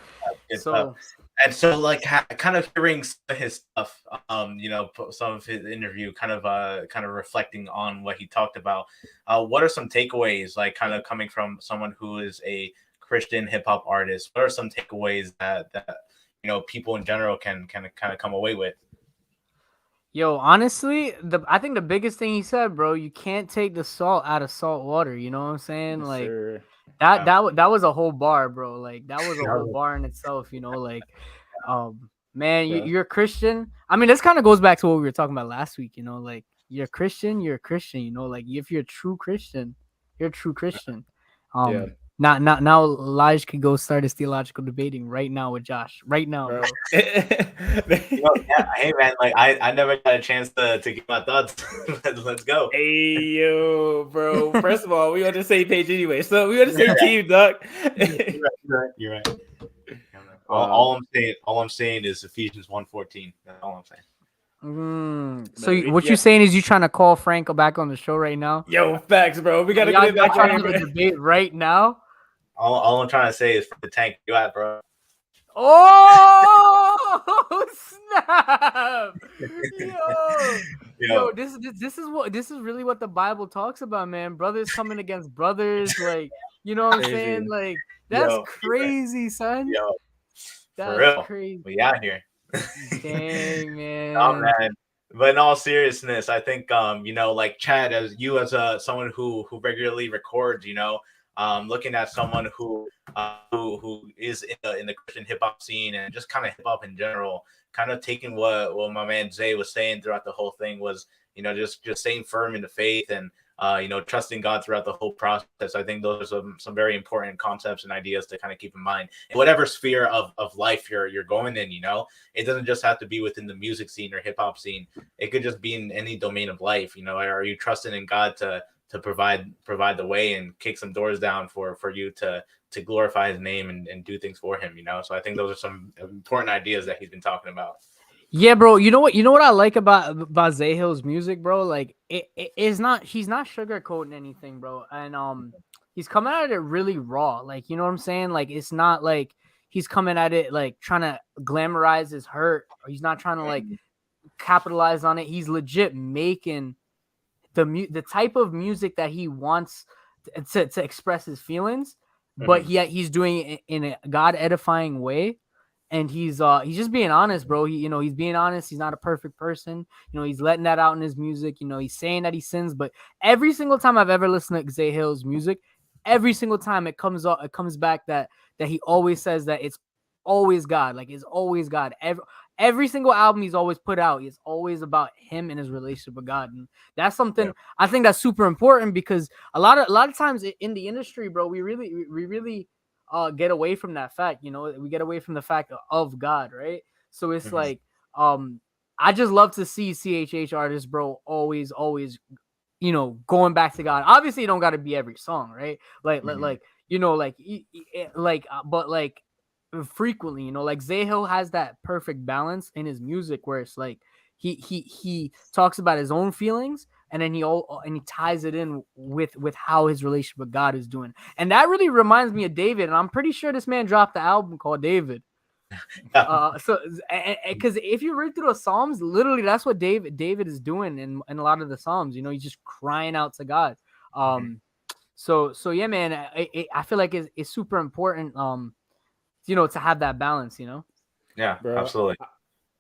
Good stuff. So And so, like, kind of hearing some of his stuff, some of his interview, kind of reflecting on what he talked about. What are some takeaways, like, kind of coming from someone who is a Christian hip hop artist? What are some takeaways that people in general can kind of come away with? Yo, honestly, I think the biggest thing he said, bro, you can't take the salt out of salt water. You know what I'm saying? yes, Like sir. that was a whole bar, bro. Like that was a whole bar in itself. Like, man, Yeah. you're a Christian. I mean, this kind of goes back to what we were talking about last week. Like you're a Christian, you're a Christian. Like if you're a true Christian, you're a true Christian. Yeah. Not now. Elijah could go start his theological debating right now with Josh. Right now, bro. Hey man, like I never got a chance to get my thoughts. Let's go. Hey yo, bro. First of all, we on the same page anyway. So we on the same team, Doc. You're right. All I'm saying is Ephesians 1:14. That's all I'm saying. So what you saying is you trying to call Frank back on the show right now? Yo, facts, bro. We gotta get it back trying on to have a debate right now. All I'm trying to say is for the tank you at, bro. Oh snap! Yo, this is really what the Bible talks about, man. Brothers coming against brothers, like you know what I'm saying? Like that's crazy, son. Yo, that's for real. Crazy. We out here. Dang, man. Oh man. But in all seriousness, I think like Chad, as someone who regularly records, looking at someone who is in the Christian hip hop scene and just kind of hip hop in general, kind of taking what my man Xay was saying throughout the whole thing was, just staying firm in the faith and trusting God throughout the whole process. I think those are some very important concepts and ideas to kind of keep in mind in whatever sphere of life you're going in. It doesn't just have to be within the music scene or hip hop scene. It could just be in any domain of life. Are you trusting in God to provide the way and kick some doors down for you to glorify his name and do things for him? So I think those are some important ideas that he's been talking about. Yeah, bro. You know what I like about Xay Hill's music, bro? Like he's not sugarcoating anything, bro. And he's coming at it really raw. Like, you know what I'm saying? Like it's not like he's coming at it like trying to glamorize his hurt, or he's not trying to like capitalize on it. He's legit making the type of music that he wants to express his feelings, but he's doing it in a God edifying way. And he's just being honest, bro. He's being honest. He's not a perfect person. He's letting that out in his music. He's saying that he sins, but every single time I've ever listened to Xay Hill's music, every single time it comes back that he always says that it's always God. Like it's always God. Every single album he's always put out, it's always about him and his relationship with God. And that's something I think that's super important, because a lot of times in the industry, bro, we really get away from that fact. We get away from the fact of God, right? So it's like I just love to see CHH artists, bro, always going back to God. Obviously, it don't got to be every song, right? But frequently, like Xay Hill has that perfect balance in his music where it's like he talks about his own feelings, and then he ties it in with how his relationship with God is doing. And that really reminds me of David. And I'm pretty sure this man dropped the album called David. So because if you read through the Psalms, literally that's what David is doing in a lot of the Psalms. He's just crying out to God. So yeah, man, I feel like it's super important to have that balance. Yeah, bro, absolutely.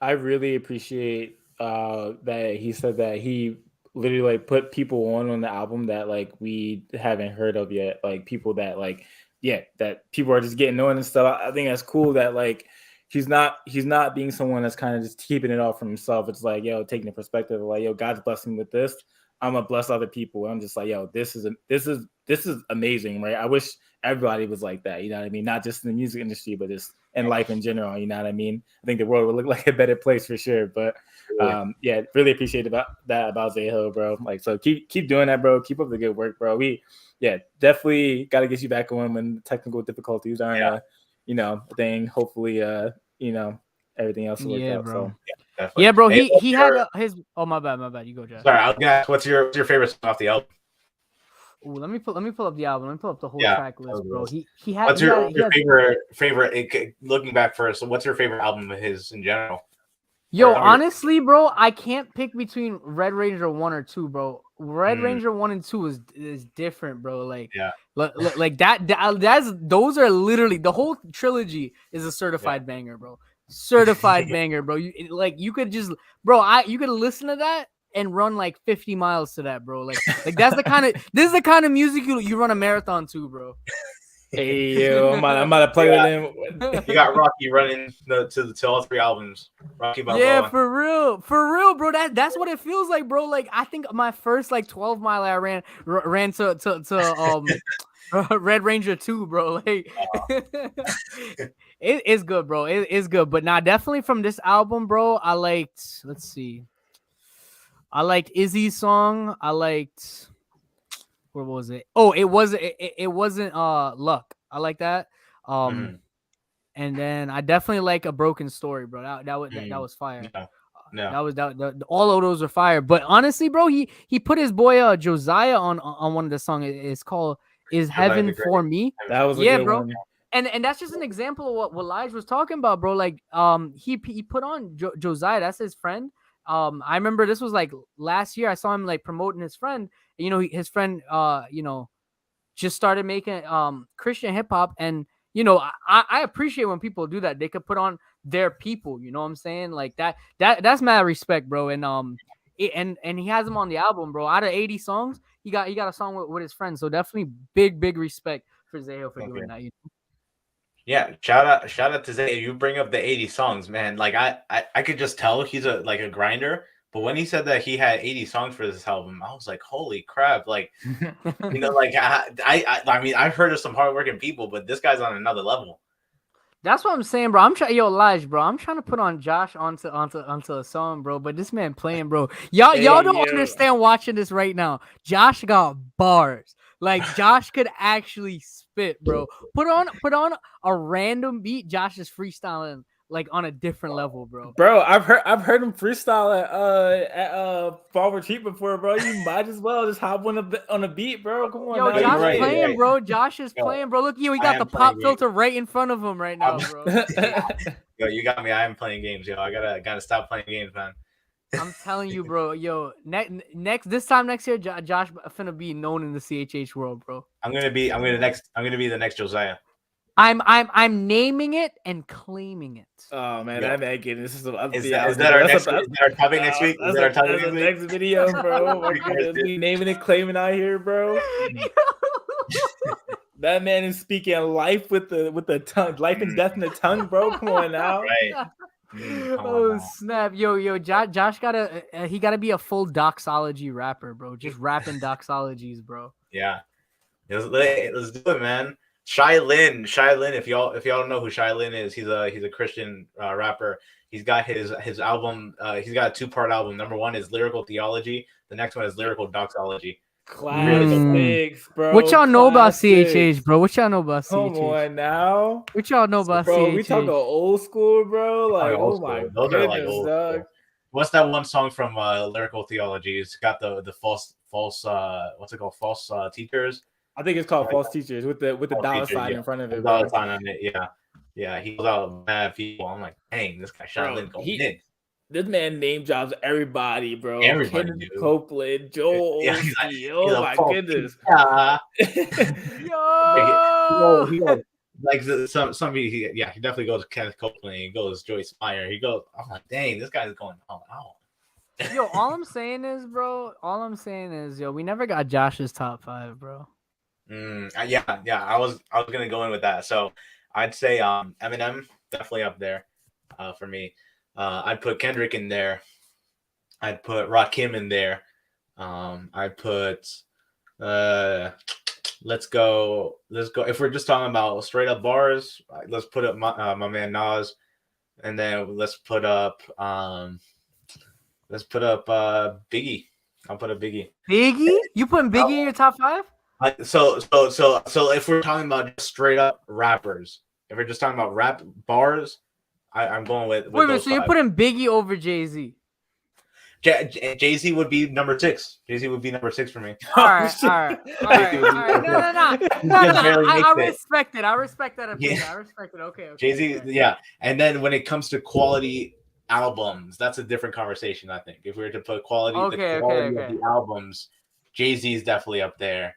I really appreciate that he said that he literally like put people on the album that like we haven't heard of yet, like people that like that people are just getting on and stuff. I think that's cool that like he's not being someone that's kind of just keeping it all from himself. It's like, taking the perspective of like, God's blessing with this, I'm gonna bless other people. I'm just like, yo, this is amazing, right? I wish everybody was like that. You know what I mean? Not just in the music industry, but just in life in general. You know what I mean? I think the world would look like a better place for sure. But yeah, really appreciate about Xay Hill, bro. Like, so keep doing that, bro. Keep up the good work, bro. Definitely got to get you back on when technical difficulties aren't a thing. Hopefully, everything else will work Yeah, out. bro. So Definitely. Yeah, bro. Hey, He had his. Oh, my bad. You go, Josh. sorry, I was gonna ask, what's your favorite song off the album? Ooh, let me pull up the album. Let me pull up the whole Yeah, track list, bro. He What's he your has. favorite? Looking back first, so what's your favorite album of his in general? Yo, honestly, bro, I can't pick between Red Ranger 1 or 2, bro. Red Ranger 1 and 2 is different, bro. Like, like those are literally, the whole trilogy is a certified banger, bro. Certified banger, bro. You could just, bro, you could listen to that and run like 50 miles to that, bro. Like that's the kind of this is the kind of music you run a marathon to, bro. Hey, yo, I'm about to plug it in. You got Rocky running to all three albums. Rocky Balboa. Yeah, for real, bro. That's what it feels like, bro. Like, I think my first like 12 mile I ran to Red Ranger 2, bro. Like, it's good, bro. It's good, but definitely from this album, bro. I liked Izzy's song. I liked, what was it? Oh, it wasn't Luck. I like that. And then I definitely like A Broken Story, bro. That was fire. No. That was all of those are fire. But honestly, bro, he put his boy Josiah on one of the songs. It's called "Is Heaven for Me." That was a good bro. one. And that's just an example of what Lige was talking about, bro. Like, he put on Josiah. That's his friend. I remember this was like last year. I saw him like promoting his friend. You know, his friend, just started making Christian hip hop, and I appreciate when people do that. They could put on their people. You know what I'm saying? Like that's mad respect, bro. And and he has him on the album, bro. Out of 80 songs, he got a song with his friends. So definitely big respect for Xay Hill for doing that. Yeah, shout out to Xay. You bring up the 80 songs, man. Like I could just tell he's a grinder. But when he said that he had 80 songs for this album, I was like, holy crap! Like, like I mean, I've heard of some hardworking people, but this guy's on another level. That's what I'm saying, bro. I'm trying, Lige, bro. I'm trying to put on Josh onto a song, bro. But this man playing, bro. Y'all don't understand watching this right now. Josh got bars. Like, Josh could actually spit, bro. Put on a random beat. Josh is freestyling like on a different level, bro. Bro, I've heard him freestyle at Fall Retreat before, bro. You might as well just hop on a beat, bro. Come on, yo, now. Josh playing, bro. Josh is playing, bro. Look, he got the pop filter right in front of him right now, bro. Yo, you got me. I am playing games, yo. I gotta stop playing games, man. I'm telling you, bro. Yo, this time next year, Josh finna be known in the CHH world, bro. I'm gonna be the next Josiah. I'm naming it and claiming it. Oh man, I'm making this is our topic next week? That's our next video, bro. We're gonna be naming and claiming out here, bro. That man is speaking life with the tongue, life and death in the tongue, bro. Come on now. Right. Oh snap, yo, Josh gotta be a full doxology rapper, bro. Just rapping doxologies, bro. Yeah, let's do it, man. Xay Lin. If y'all don't know who Xay Lin is, he's a Christian rapper. He's got his album. He's got a 2-part album. Number 1 is Lyrical Theology. The next one is Lyrical Doxology. Classics, bro. What y'all know about CHH, bro? What y'all know about CHH? Come on now. What y'all know about bro, CHH? We talk about old school, bro. Like, oh my goodness, like old dog. School. What's that one song from Lyrical Theology? It's got the false what's it called? False teachers. I think it's called False Teachers with the dollar sign in front of it. Dollar sign on it, yeah. He was out mad people. I'm like, dang, this guy Xay Lin going in. This man name drops everybody, bro. Everybody, Kenneth Copeland, Joel Osteen. Oh my goodness. Yo. He goes, like he definitely goes Kenneth Copeland. He goes Joyce Meyer. He goes. I'm like, dang, this guy's going all out. Yo, all I'm saying is, yo, we never got Josh's top 5, bro. Yeah. I was gonna go in with that. So I'd say Eminem definitely up there for me. I'd put Kendrick in there. I'd put Rakim in there. I put let's go. If we're just talking about straight up bars, let's put up my man Nas, and then let's put up Biggie. I'll put a Biggie. Biggie? You putting Biggie in your top 5? So if we're talking about just straight up rappers, if we're just talking about rap bars, I'm going with Wait, those so you're 5. putting Biggie over Jay-Z? Jay-Z would be number 6. Jay-Z would be number 6 for me. All right. No. I respect it. I respect that opinion. Yeah. I respect it. Okay. Jay-Z, yeah. And then when it comes to quality albums, that's a different conversation, I think. If we were to put quality, of the albums, Jay-Z is definitely up there.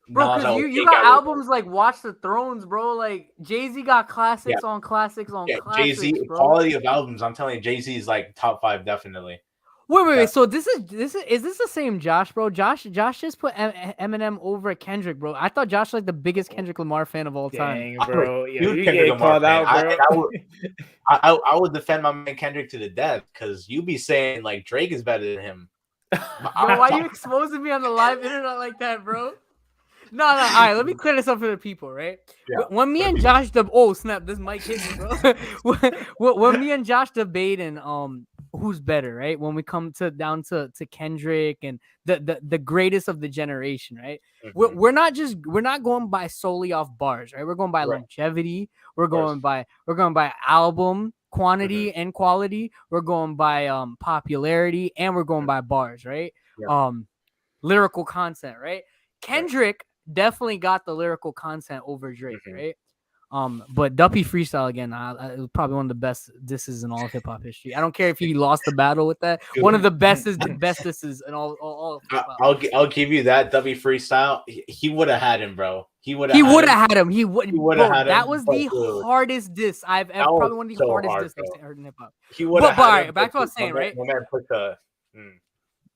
Bro, because you got albums like Watch the Thrones, bro. Like Jay-Z got classics on classics on classics. Jay-Z, bro. quality of albums, I'm telling you, Jay-Z is like top 5 definitely. Wait. So is this the same Josh, bro? Josh just put Eminem over Kendrick, bro. I thought Josh was like the biggest Kendrick Lamar fan of all time. Dang, bro. You get called out, bro. I would defend my man Kendrick to the death because you be saying like Drake is better than him. Yo, why are you exposing me on the live internet like that, bro? No. All right, let me clear this up for the people, right? Yeah. When me and Josh snap, this mic hit me, bro. when me and Josh debating who's better, right? When we come down to Kendrick and the greatest of the generation, right? Mm-hmm. We're not going by solely off bars, right? We're going by longevity. We're going by album quantity and quality. We're going by popularity, and we're going by bars, right? Yeah. Lyrical content, right? Kendrick definitely got the lyrical content over Drake, right? But Duppy freestyle again, it was probably one of the best disses in all of hip hop history. I don't care if he lost the battle with that. One of the best disses in all of hip hop. I'll give you that. Duppy freestyle. He would have had him, bro. He would have had him. He would have had him. That was the hardest diss I've ever. Probably one of the hardest diss I've heard in hip hop. He would have. But back to what I was saying, right?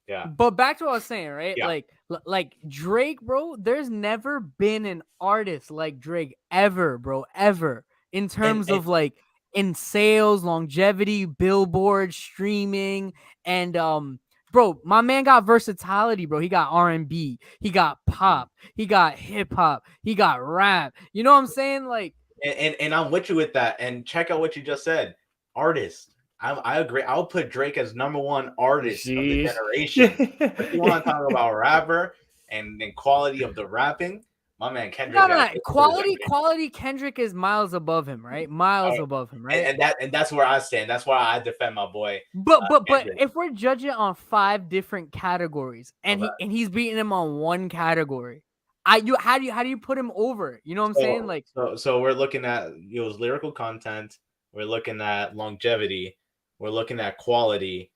Yeah. But back to what I was saying, right? Yeah. Like Drake, bro, there's never been an artist like Drake ever, bro, ever. In terms of like in sales, longevity, billboard, streaming, and bro, my man got versatility, bro. He got R&B, he got pop, he got hip hop, he got rap. You know what I'm saying? Like and I'm with you with that. And check out what you just said. Artist. I agree. I'll put Drake as number 1 artist of the generation. If you want to talk about rapper and quality of the rapping, my man Kendrick. No. Quality. Kendrick is miles above him, right? Miles above him, right? And that's where I stand. That's why I defend my boy. But if we're judging on 5 different categories, and he's beating him on 1 category, how do you put him over? You know what I'm saying? Like so we're looking at lyrical content. We're looking at longevity. We're looking at quality.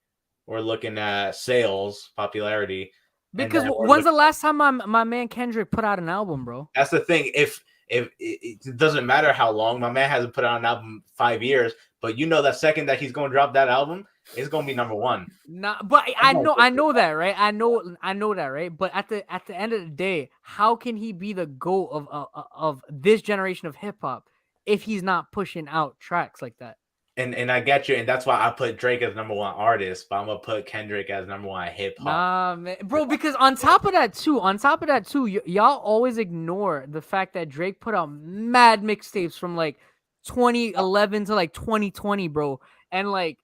We're looking at sales, popularity. Because when's the last time my man Kendrick put out an album, bro? That's the thing. If it doesn't matter how long, my man hasn't put out an album 5 years, but that second that he's going to drop that album, it's going to be number 1. Nah, but I know that, right? I know that, right? But at the end of the day, how can he be the GOAT of this generation of hip hop if he's not pushing out tracks like that? And I get you, and that's why I put Drake as number 1 artist, but I'm gonna put Kendrick as number 1 hip hop. Nah, man, bro, because on top of that too, y'all always ignore the fact that Drake put out mad mixtapes from like 2011 to like 2020, bro. And like,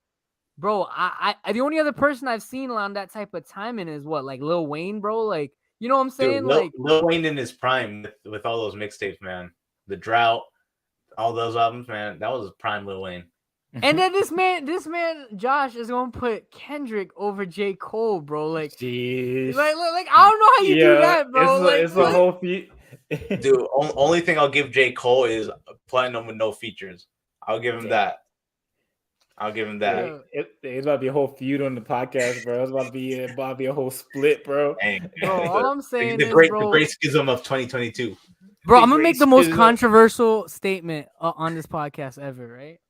bro, I the only other person I've seen around that type of timing is what, like Lil Wayne, bro. Like, you know what I'm saying? Dude, Lil Wayne in his prime with all those mixtapes, man. The Drought, all those albums, man. That was prime Lil Wayne. And then this man Josh is gonna put Kendrick over J. Cole, bro. Like, jeez. Like I don't know how you do that, bro. It's a whole feat. Dude, only thing I'll give J. Cole is platinum with no features. I'll give him that. It's about to be a whole feud on the podcast, bro. It's about to be a whole split, bro. Dang. Bro, all I'm saying the great schism of 2022. Bro, I'm gonna make the most controversial statement on this podcast ever, right?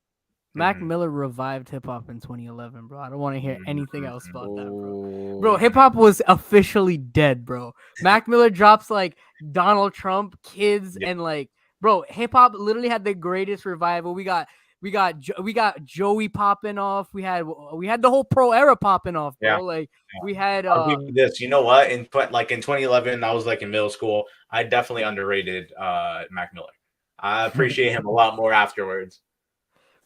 Mac Miller revived hip hop in 2011, bro. I don't want to hear anything else about that, bro. Bro, hip hop was officially dead, bro. Mac Miller drops like Donald Trump, Kids, and like, bro, hip hop literally had the greatest revival. We got we got Joey popping off. We had the whole pro era popping off, bro. Yeah. Like we had I'll give you this. You know what? In 2011, I was like in middle school. I definitely underrated Mac Miller. I appreciate him a lot more afterwards.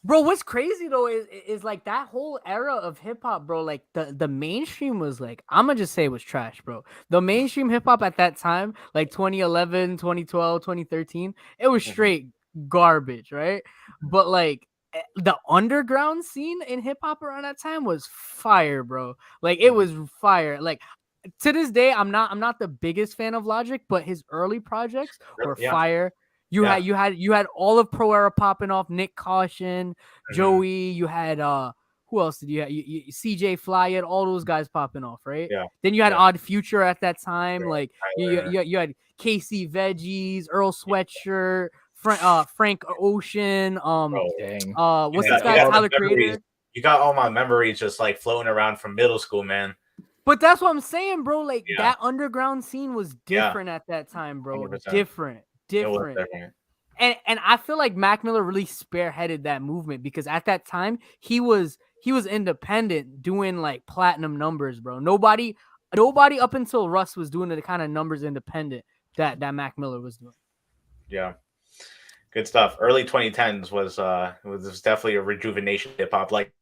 Bro, what's crazy though is like that whole era of hip hop, bro. Like the mainstream was like, I'm gonna just say it was trash, bro. The mainstream hip hop at that time, like 2011, 2012, 2013, it was straight garbage, right? But like the underground scene in hip hop around that time was fire, bro. Like it was fire. Like to this day, I'm not the biggest fan of Logic, but his early projects were Yeah. fire. You had all of Pro Era popping off, Nick Caution, Joey, you had who else did you have? CJ Fly, you had all those guys popping off, right? Yeah. Then you had Odd Future at that time, Yeah. like you had KC Veggies, Earl Sweatshirt, Frank Ocean, what's this guy, Tyler Creator? You got all my memories just like floating around from middle school, man. But that's what I'm saying, bro. Like that underground scene was different at that time, bro. 100%. Different. And I feel like Mac Miller really spearheaded that movement because at that time he was independent doing like platinum numbers, bro. Nobody up until Russ was doing the kind of numbers independent that Mac Miller was doing. Yeah. Good stuff. Early 2010s was definitely a rejuvenation of hip hop. Like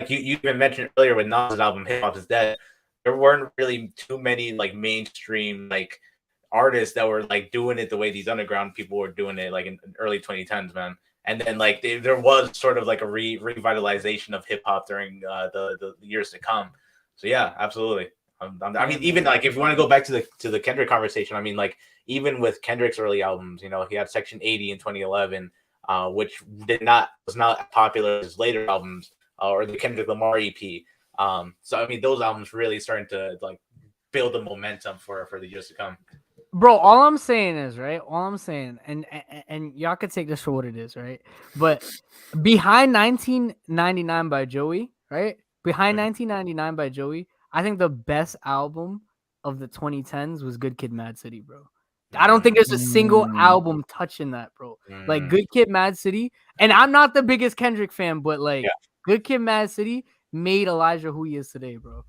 you even mentioned earlier with Nas' album Hip Hop Is Dead, there weren't really too many like mainstream like artists that were like doing it the way these underground people were doing it like in early 2010s, man. And then like there was sort of like a revitalization of hip hop during the years to come. So yeah, absolutely. I mean, even like if you want to go back to the Kendrick conversation, I mean, like even with Kendrick's early albums, you know, he had Section 80 in 2011, which was not popular as his later albums, or the Kendrick Lamar EP. So I mean, those albums really starting to like build the momentum for the years to come. Bro, all I'm saying is, right? All I'm saying, and y'all could take this for what it is, right? But behind 1999 by Joey, right? Behind 1999 by Joey, I think the best album of the 2010s was Good Kid, Mad City, bro. I don't think there's a single album touching that, bro. Like Good Kid, Mad City, and I'm not the biggest Kendrick fan, but like Good Kid, Mad City made Elijah who he is today, bro.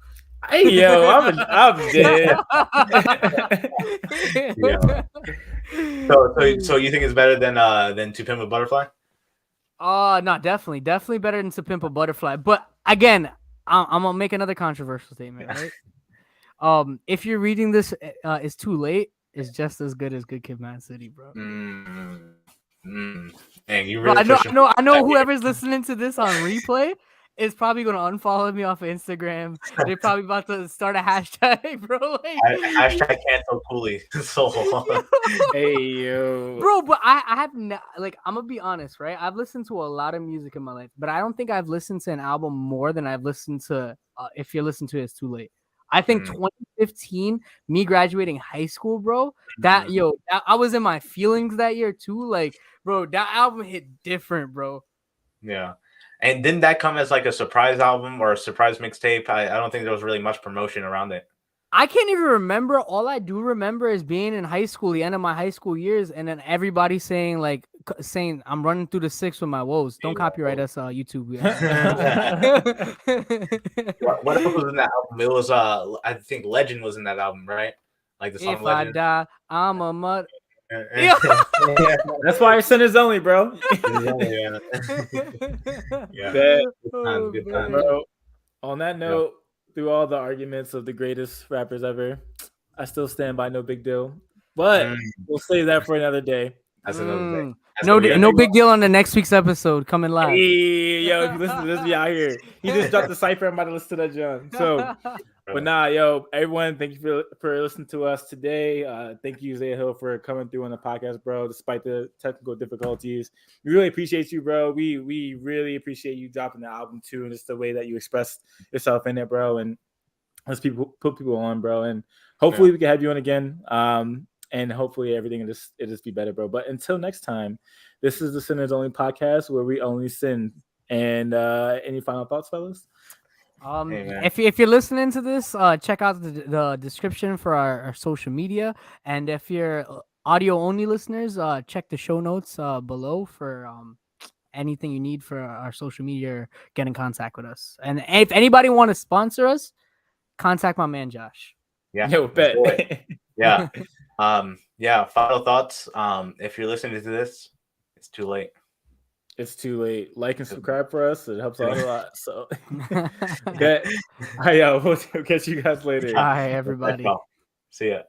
Hey yo, I'm dead. So you think it's better than To Pimp a Butterfly? No, definitely better than To Pimp a Butterfly. But again, I'm gonna make another controversial statement, right? If you're reading this, it's too late. It's just as good as Good Kid, Mad City, bro. Dang, you really I know whoever's listening to this on replay is probably gonna unfollow me off of Instagram. They're probably about to start a hashtag, bro. Like, hashtag cancel Cooley. So hey yo, bro. But I have like I'm gonna be honest, right? I've listened to a lot of music in my life, but I don't think I've listened to an album more than I've listened to. If you listen to it, it's too late. I think 2015, me graduating high school, bro. I was in my feelings that year too. Like, bro, that album hit different, bro. Yeah. And didn't that come as like a surprise album or a surprise mixtape? I don't think there was really much promotion around it. I can't even remember. All I do remember is being in high school, the end of my high school years, and then everybody saying I'm running through the 6 with my woes. Don't copyright us, YouTube. What else was in that album? It was I think Legend was in that album, right? Like the song If Legend. I die, I'm a mud. That's why it's sinners only, bro. Good times. Bro, on that note, through all the arguments of the greatest rappers ever, I still stand by No Big Deal. But we'll save that for another day. That's another day. No big deal on the next week's episode. Coming live. Hey, yo, if you listen to this, be out here. He just dropped the cipher. I'm about to listen to that, John. So, but nah, yo, everyone, thank you for listening to us today. Thank you, Xay Hill, for coming through on the podcast, bro, despite the technical difficulties. We really appreciate you, bro. We really appreciate you dropping the album, too, and just the way that you expressed yourself in it, bro. And let's put people on, bro. And hopefully we can have you on again. And hopefully everything will just be better, bro. But until next time, this is the Sinners Only podcast where we only sin. And any final thoughts, fellas? If you're listening to this, check out the description for our social media. And if you're audio only listeners, check the show notes below for anything you need for our social media, get in contact with us. And if anybody want to sponsor us, contact my man Josh. Yeah. Yo, let's bet. do it. Yeah. Yeah. Final thoughts. If you're listening to this, it's too late. It's too late. Like and subscribe for us. It helps out a lot. So, we'll catch you guys later. Bye, everybody. See ya.